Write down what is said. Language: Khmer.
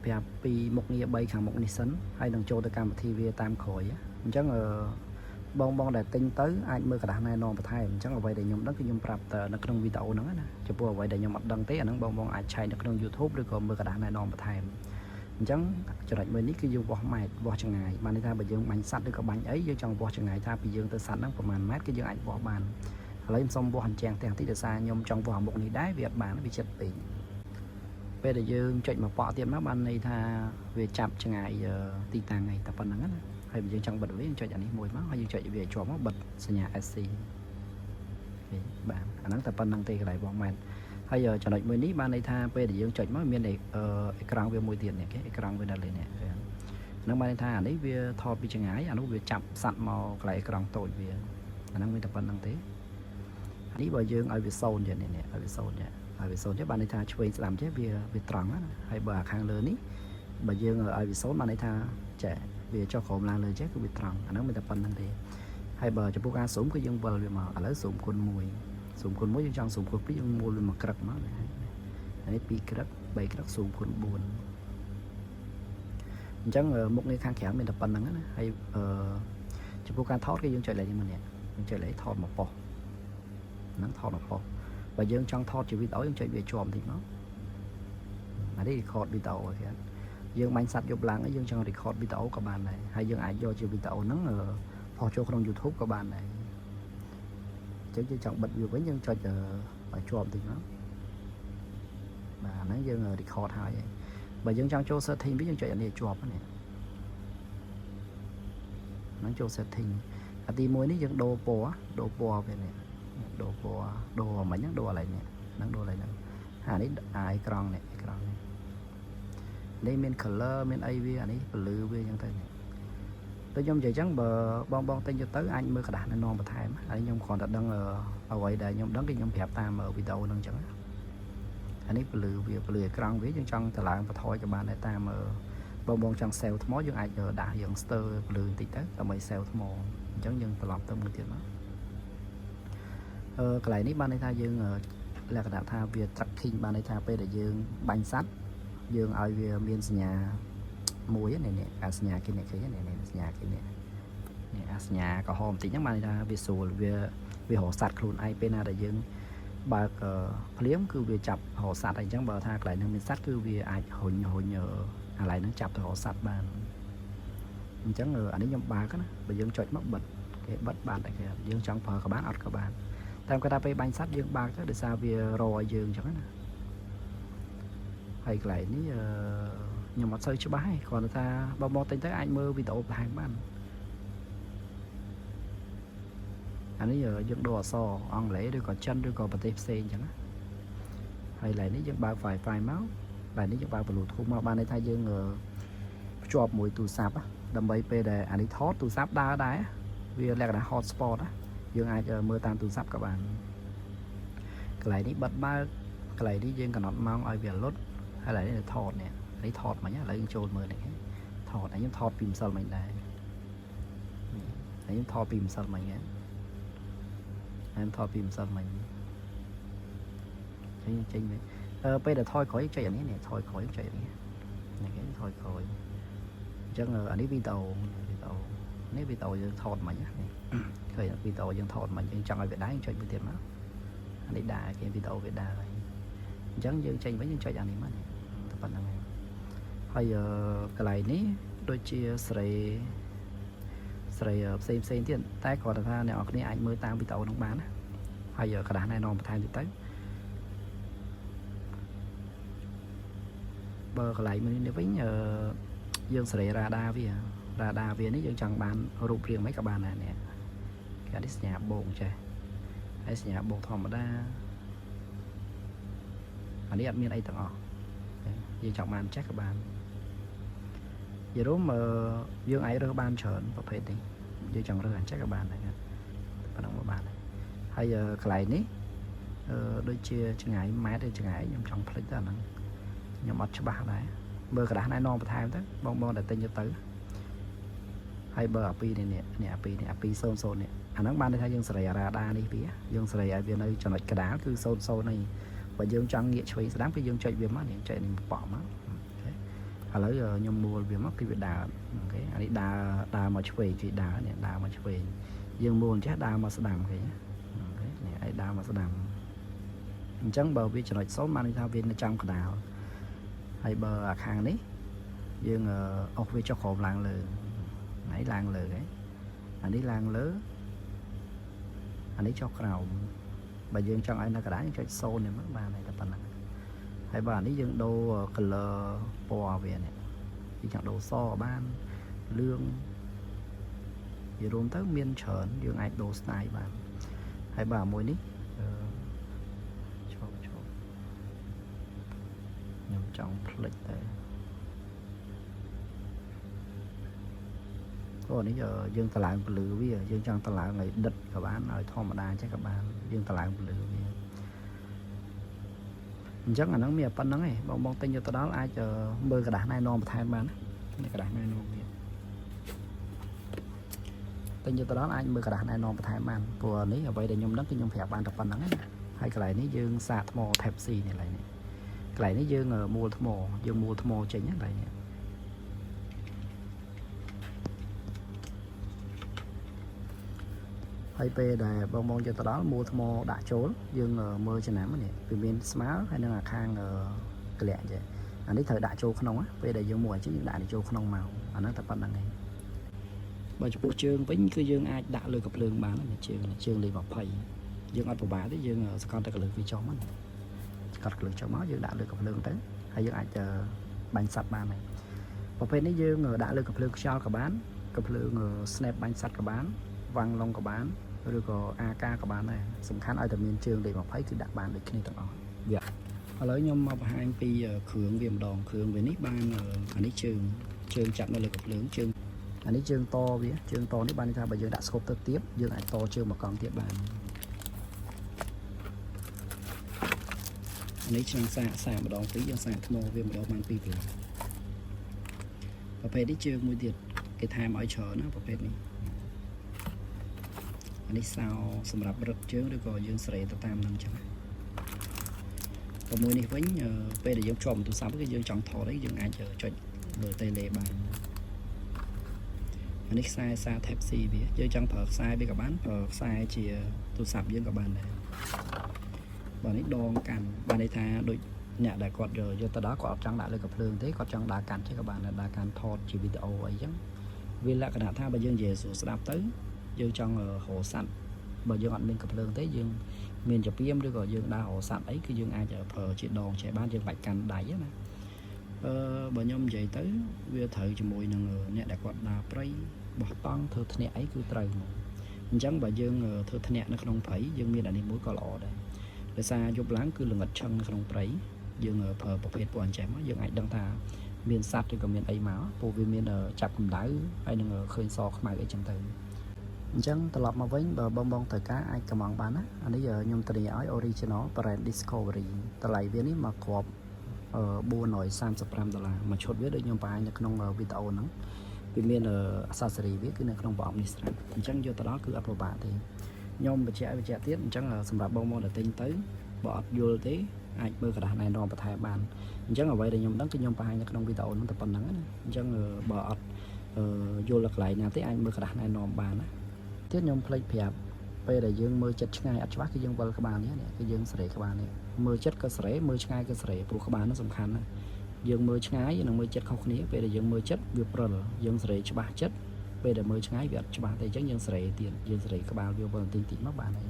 ប្រាប់ពីមុខងារ3ខាងមុខនេះសិនហើយនឹងចូលទៅកម្មវិធីវាតាមក្រោយអញ្ចឹងបងដែលទិញទៅអាចមើលกระดาษណែនាំបន្ថែមអញ្ចឹងអ្វីដែលខ្ញុំដឹងគឺខ្ញុំប្រាប់តែនៅក្នុងវីដេអូហ្នឹងណាចំពោះអ្វីដែលខ្ញុំអត់ដឹងទេអាហ្នឹងបងអាចឆែកនៅក្នុង YouTube ឬក៏មើលกระดาษណែនាំបន្ថែមអញ្ចឹងចំណុចមួយនេះគឺយើងវាស់ម៉ែត្រវាស់ចម្ងាយបានន័យថាបើយើងបាញ់សัตว์ឬក៏បាញ់អីយើងចង់វាស់ចម្ងាយថាពីយើងទៅសัตว์ហ្នឹងប្រហែលម៉ែត្រគឺយើងអាចវាស់បានឥឡូវខ្ញុំសុំវាស់អញ្ចឹងទាំងតិចដោយសារខ្ញុំចង់វាស់មុខនេះដែរវាអត់បានវាចិត្តពេកពេលដែលយើងចុចមកប៉ក់ទៀតមកបានន័យថាវាចាប់ចម្ងាយទីតាំងឯងតែប៉ុណ្្នឹងណាហើយបើយើងចង់បិទវាយើងចុចអានេះមួយមកហើយយើងចុចវាជាប់មកបិទសញ្ញា SC បាទអាហ្នឹងតែប៉ុណ្្នឹងទេកន្លែងវាស់ម៉ែត្រហើយចំណុចមួយនេះបានន័យថាពេលដែលយើងចុចមកមានអេក្រង់វាមួយទៀតនេះគេអេក្រង់វានៅលើនេះហ្នឹងបានន័យថាអានេះវាថតពីចម្ងាយអានោះវាចាប់សัตว์មកកន្លែងអេក្រង់តូចវាអាហ្នឹងមានតែប៉ុណ្្នឹងទេអានេះបើយើងឲ្យវា0ចេះនេះឲ្យវា0ចេះឲ្យវា0ចេះបានន័យថាឆ្វេងស្ដាំចេះវាត្រង់ណាហើយបើខាងលើនេះបើយើងឲ្យវា0បានន័យថាចេះវាចុះក្រោមឡើងលើចេះគឺវាត្រង់អាហ្នឹងមានតែប៉ុណ្្នឹងទេហើយបើចំពោះការស៊ូមគឺយើងវិលវាមកឥឡូវស៊ូមគុណ1ស៊ូមគុណ1យើងចង់ស៊ូមគុណ2យើងមូលវាមកក្រឹកមកអានេះ2ក្រឹក3ក្រឹកស៊ូមគុណ4អញ្ចឹងមុខនេះខាងក្រៅមានតែប៉ុណ្្នឹងណាហើយចំពោះការថតគឺយើងចុចលេខនេះមកនេះយើងចុចលេខថតមកប៉ុសហ្នឹងថតមកប៉ុសបើយើងចង់ថតជាវីដេអូយើងចុចវាជាប់បន្តិចមកអានេះ record វីដេអូគេយើងបាញ់សัตว์យប់ឡើងយើងចង់ record វីដេអូក៏បានដែរហើយយើងអាចយកជាវីដេអូហ្នឹងផុសចូលក្នុង YouTube ក៏បានដែរអញ្ចឹងយើងចង់បិទវាវិញយើងចុចឲ្យជាប់បន្តិចមកបាទហ្នឹងយើង record ហើយបើយើងចង់ចូល setting វិញយើងចុចអានេះជាប់នេះហ្នឹងចូល setting អាទី1នេះយើងដូរពណ៌វានេះដូរពណ៌ដូរមិញហ្នឹងដូរឥឡូវនេះហ្នឹងដូរឥឡូវហ្នឹងអានេះអេក្រង់នេះនេះមាន color មានអីវាអានេះពលឺវាអញ្ចឹងទៅដូចខ្ញុំនិយាយអញ្ចឹងបើបងទិញទៅអាចមើលกระดาษណែនាំបន្ថែមហើយខ្ញុំគ្រាន់តែដឹងអ្វីដែលខ្ញុំដឹងគឺខ្ញុំប្រាប់តាមវីដេអូហ្នឹងអញ្ចឹងអានេះពលឺអេក្រង់វាយើងចង់តម្លើងបន្ថយក៏បានដែរតាមបងចង់ save ថ្មយើងអាចដាក់យើង stir ពលឺបន្តិចទៅដើម្បី save ថ្មអញ្ចឹងយើងត្រឡប់ទៅមួយទៀតមកកន្លែងនេះបានន័យថាយើងលក្ខណៈថាវា tracking បានន័យថាពេលដែលយើងបាញ់សัตว์យើងឲ្យវាមានសញ្ញាមួយនេះអាសញ្ញាគេនេះឃើញនេះសញ្ញាគេនេះអាសញ្ញាក្រហមបន្តិចហ្នឹងបានន័យថាវាស្រួលវារកសัตว์ខ្លួនឯងពេលណាដែលយើងបើកភ្លាមគឺវាចាប់រកសัตว์អញ្ចឹងបើថាកន្លែងហ្នឹងមានសัตว์គឺវាអាចរុញកន្លែងហ្នឹងចាប់ទៅរកសัตว์បានអញ្ចឹងអានេះខ្ញុំបើកណាបើយើងចុចមកបិទគេបិទបានតែគេយើងចង់ប្រើក៏បានអត់ក៏បានតាមគាត់ថាពេលបាញ់សัตว์យើងបើកទៅដោយសារវារកឲ្យយើងអញ្ចឹងណាហើយកន្លែងនេះខ្ញុំអត់សូវច្បាស់ទេគ្រាន់តែថាបងទិញទៅអាចមើលវីដេអូបន្ថែមបានអានេះយើងដូរអក្សរអង់គ្លេសឬក៏ចិនឬក៏ប្រទេសផ្សេងអញ្ចឹងណាហើយកន្លែងនេះយើងបើក Wi-Fi មកកន្លែងនេះយើងបើក Bluetooth មកបានន័យថាយើងភ្ជាប់មួយទូរស័ព្ទដើម្បីពេលដែលអានេះថតទូរស័ព្ទដើរដែរវាលក្ខណៈ hotspot ណាយើងអាចមើលតាមទូរស័ព្ទក៏បានកន្លែងនេះបិទបើកកន្លែងនេះយើងកំណត់ម៉ោងឲ្យវាលុតហើយកន្លែងនេះថតនេះថតមិញឥឡូវយើងចូលមើលនេះថតខ្ញុំថតពីម្សិលមិញដែរខ្ញុំថតពីម្សិលមិញខ្ញុំថតពីម្សិលមិញចេញវិញពេលដែលថយក្រោយចុចអានេះថយក្រោយចុចនេះគេថយក្រោយអញ្ចឹងអានេះវីដេអូនេះវីដេអូយើងថតមិញឃើញវីដេអូយើងថតមិញយើងចង់ឲ្យវាដែរចុចមួយទៀតមកអានេះដែរគេវីដេអូវាដែរហើយអញ្ចឹងយើងចេញវិញយើងចុចអានេះមកតែប៉ុណ្្នឹងហើយកន្លែងនេះដូចជាស្រីផ្សេងទៀតតែគាត់ថាអ្នកនរគ្នាអាចមើលតាមវីដេអូនឹងបានណាហើយកระดาษណែនាំបន្ថែមទៀតទៅបើកន្លែងនេះវិញយើងសេរីរ៉ាដាវានេះយើងចង់បានរូបរាងមិនក៏បានដែរនេះគេនេះសញ្ញាបូកចេះហើយសញ្ញាបូកធម្មតាអានេះអត់មានអីទាំងអស់យើងចង់បានចេះក៏បានយល់យើងអាចរើសបានច្រើនប្រភេទនេះយើងចង់រើសអញ្ចឹងក៏បានដែរប៉ុណ្ណឹងមកបានហើយកន្លែងនេះដូចជាចម្ងាយម៉ែត្រឬចម្ងាយខ្ញុំចង់ផ្លិចទៅអាហ្នឹងខ្ញុំអត់ច្បាស់ដែរមើលกระดาษណែនាំបន្ថែមទៅបងដែលទិញទៅហើយបើអា2នេះអា200នេះអាហ្នឹងបានន័យថាយើងសេរីរ៉ាដានេះវាយើងសេរីឲ្យវានៅចំណុចកណ្ដាលគឺ00នេះបើយើងចង់ងាកឆ្វេងស្ដាំគឺយើងចុចវាមកនេះចុចនេះប៉ក់មក ឥឡូវខ្ញុំមួលវាមកគឺវាដើរអូខេអានេះដើរមកឆ្វេងគឺដើរនេះដើរមកឆ្វេងយើងមួលចេះដើរមកស្ដាំឃើញអូខេនេះឲ្យដើរមកស្ដាំអញ្ចឹងបើវាចំណុច0បានន័យថាវានៅចំកណ្ដាលហើយបើអាខាងនេះយើងអុសវាចុះក្រោមឡើងលើហើយឡើងលើហ៎អានេះឡើងលើអានេះចុះក្រោមបើយើងចង់ឲ្យនៅកណ្ដាលយើងចុច0នេះមកបានតែប៉ុណ្ណឹងហើយបើអានេះយើងដូរ color ពណ៌វានេះយើងចង់ដូរសបានលឿងនិយាយរួមទៅមានច្រើនយើងអាចដូរ style បានហើយបើមួយនេះឈប់ខ្ញុំចង់ផ្លិចទៅអូនេះយើងតម្លើងពលឺវាយើងចង់តម្លើងឲ្យដិតក៏បានឲ្យធម្មតាចេះក៏បានយើងតម្លើងពលឺវាអញ្ចឹងអាហ្នឹងមានប៉ុណ្្នឹងឯងបងទិញយកទៅដល់អាចមើលกระดาษណែនាំបន្ថែមបានណាกระดาษណែនាំវាទិញយកទៅដល់អាចមើលกระดาษណែនាំបន្ថែមបានព្រោះនេះអ្វីដែលខ្ញុំដឹងគឺខ្ញុំប្រាប់បានតែប៉ុណ្្នឹងឯងហើយកន្លែងនេះយើងសាកថ្ម Type C នេះកន្លែងនេះកន្លែងនេះយើងមួលថ្មចេញកន្លែងនេះហើយពេលដែលបងយកទៅដល់មួលថ្មដាក់ចូលយើងមើលចំណាំនេះវាមានស្មើហើយនឹងអាខាងក្លាក់ចេះអានេះត្រូវដាក់ចូលក្នុងពេលដែលយើងមួលអញ្ចឹងយើងដាក់ចូលក្នុងមកអាហ្នឹងតែប៉ុណ្្នឹងឯងបើចំពោះជើងវិញគឺយើងអាចដាក់លើកាភ្លើងបានជើងលេខ20យើងអត់ពិបាកទេយើងស្កត់តែកន្លឹះវាចុះមកស្កត់កន្លឹះចុះមកយើងដាក់លើកាភ្លើងទៅហើយយើងអាចបាញ់សัตว์បានហើយប្រភេទនេះយើងដាក់លើកាភ្លើងខ្យល់ក៏បានកាភ្លើង snap បាញ់សัตว์ក៏បានវាំងឡុងក៏បានឬក៏ AK ក៏បានដែរសំខាន់ឲ្យតែមានជើងលេខ20គឺដាក់បានដូចគ្នាទាំងអស់វាឥឡូវខ្ញុំមកបង្ហាញពីគ្រឿងវាម្ដងគ្រឿងវានេះបានអានេះជើងចាប់នៅលើកាភ្លើងជើងអានេះជើងតវាជើងតនេះបានន័យថាបើយើងដាក់ស្គប់ទៅទៀតយើងអាចតជើងមកកង់ទៀតបានអានេះឆ្នាំងសាកម្ដងពីរយើងសាកថ្មវាម្ដងបាន2ប្រឡោះប្រភេទនេះជើងមួយទៀតគេថែមឲ្យច្រើនណាប្រភេទនេះអានេះសោសម្រាប់រឹបជើងឬក៏យើងស្រេទៅតាមនឹងចឹងតែមួយនេះវិញពេលដែលយើងជាប់ទូរស័ព្ទគឺយើងចង់ថតអីយើងអាចចុចលើតេឡេបានអានេះខ្សែសារ Type C វាយើងចង់ប្រើខ្សែវាក៏បានប្រើខ្សែជាទូរស័ព្ទយើងក៏បានដែរបើនេះដងកាន់បានន័យថាដូចអ្នកដែលគាត់យកទៅដល់គាត់អត់ចង់ដាក់លើកាភ្លើងទេគាត់ចង់ដើរកាន់ចេះក៏បានដើរកាន់ថតជាវីដេអូអីចឹងវាលក្ខណៈថាបើយើងនិយាយស្រួលស្ដាប់ទៅយើងចង់រកសัตว์បើយើងអត់មានកាភ្លើងទេយើងមានចាពៀមឬក៏យើងដើររកសัตว์អីគឺយើងអាចប្រើជាដងចេះបានយើងបាច់កាន់ដៃណាបើខ្ញុំនិយាយទៅវាត្រូវជាមួយនឹងអ្នកដែលគាត់ដើរព្រៃបោះតង់ធ្វើធ្នាក់អីគឺត្រូវអញ្ចឹងបើយើងធ្វើធ្នាក់នៅក្នុងព្រៃយើងមានអានេះមួយក៏ល្អដែរដោយសារយប់ឡើងគឺល្ងិតឆឹងនៅក្នុងព្រៃយើងប្រើប្រភេទពណ៌អញ្ចឹងមកយើងអាចដឹងថាមានសัตว์ឬក៏មានអីមកព្រោះវាមានចាប់កម្ដៅហើយនឹងឃើញសខ្មៅអីចឹងទៅអញ្ចឹងត្រឡប់មកវិញបើបងត្រូវការអាចកម្មង់បានណាអានេះខ្ញុំត្រៀមឲ្យ original brand discovery តម្លៃវានេះមកគ្រាប់$435មួយឈុតវាដូចខ្ញុំបង្ហាញនៅក្នុងវីដេអូហ្នឹងវាមានaccessory វាគឺនៅក្នុងប្រអប់នេះស្រាប់អញ្ចឹងយកទៅដល់គឺអត់ពិបាកទេខ្ញុំបញ្ជាក់ទៀតអញ្ចឹងសម្រាប់បងដែលទិញទៅបើអត់យល់ទេអាចមើលกระดาษណែនាំបន្ថែមបានអញ្ចឹងអ្វីដែលខ្ញុំដឹងគឺខ្ញុំបង្ហាញនៅក្នុងវីដេអូហ្នឹងតែប៉ុណ្្នឹងណាអញ្ចឹងបើអត់យល់កន្លែងណាទេអាចមើលกระดาษណែនាំបានណាទៀតខ្ញុំភ្លេចប្រាប់ពេលដែលយើងមើលចិត្តឆ្ងាយអត់ច្បាស់គឺយើងវិលក្បាលនេះគឺយើងសេរីក្បាលនេះមើលចិត្តក៏សេរីមើលឆ្ងាយក៏សេរីព្រោះក្បាលនោះសំខាន់ណាយើងមើលឆ្ងាយនិងមើលចិត្តខុសគ្នាពេលដែលយើងមើលចិត្តវាព្រិលយើងសេរីច្បាស់ចិត្តពេលដែលមើលឆ្ងាយវាអត់ច្បាស់ទេអញ្ចឹងយើងសេរីទៀតយើងសេរីក្បាលវាវិលបន្តិចមកបានហើយ